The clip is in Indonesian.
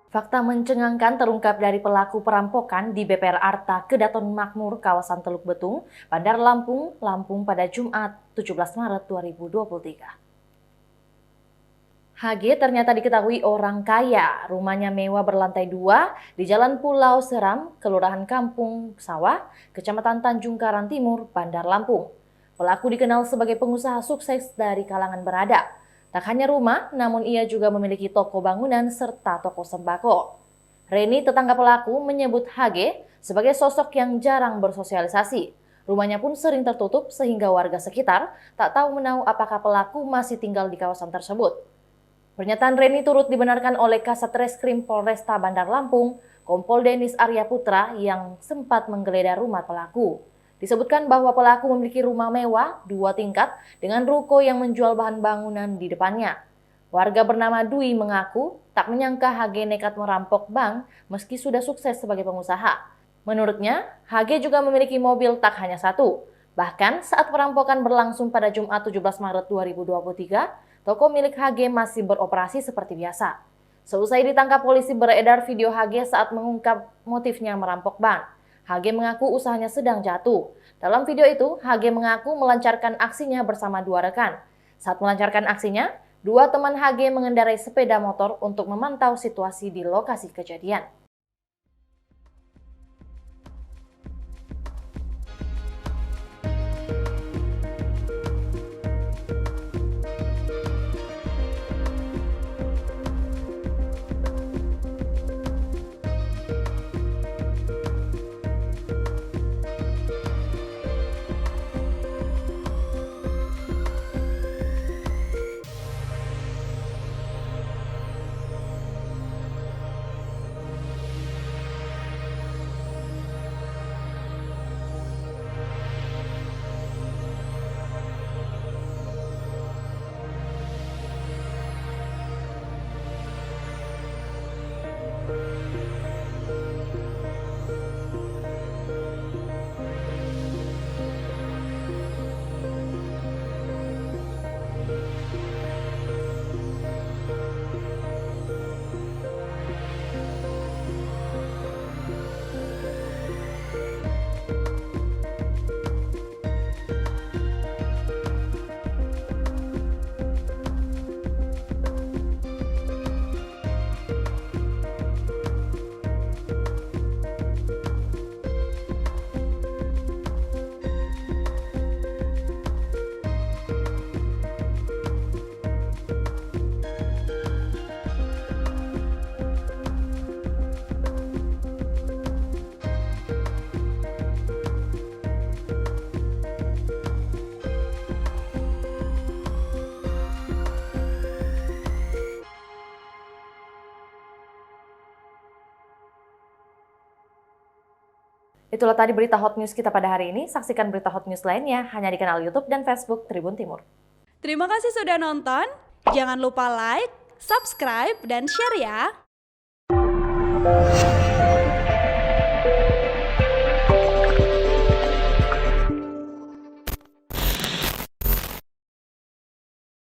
Fakta mencengangkan terungkap dari pelaku perampokan di BPR Arta Kedaton Makmur, kawasan Teluk Betung, Bandar Lampung, Lampung pada Jumat 17 Maret 2023. HG ternyata diketahui orang kaya. Rumahnya mewah berlantai 2 di Jalan Pulau Seram, Kelurahan Kampung Sawah, Kecamatan Tanjung Karang Timur, Bandar Lampung. Pelaku dikenal sebagai pengusaha sukses dari kalangan berada. Tak hanya rumah, namun ia juga memiliki toko bangunan serta toko sembako. Reni, tetangga pelaku, menyebut HG sebagai sosok yang jarang bersosialisasi. Rumahnya pun sering tertutup sehingga warga sekitar tak tahu menahu apakah pelaku masih tinggal di kawasan tersebut. Pernyataan Reni turut dibenarkan oleh Kasat Reskrim Polresta Bandar Lampung, Kompol Denis Arya Putra yang sempat menggeledah rumah pelaku. Disebutkan bahwa pelaku memiliki rumah mewah 2 tingkat dengan ruko yang menjual bahan bangunan di depannya. Warga bernama Dwi mengaku tak menyangka HG nekat merampok bank meski sudah sukses sebagai pengusaha. Menurutnya, HG juga memiliki mobil tak hanya satu. Bahkan saat perampokan berlangsung pada Jumat 17 Maret 2023, toko milik HG masih beroperasi seperti biasa. Seusai ditangkap polisi, beredar video HG saat mengungkap motifnya merampok bank. HG mengaku usahanya sedang jatuh. Dalam video itu, HG mengaku melancarkan aksinya bersama 2 rekan. Saat melancarkan aksinya, 2 teman HG mengendarai sepeda motor untuk memantau situasi di lokasi kejadian. Itulah tadi berita hot news kita pada hari ini. Saksikan berita hot news lainnya hanya di kanal YouTube dan Facebook Tribun Timur. Terima kasih sudah nonton. Jangan lupa like, subscribe, dan share ya.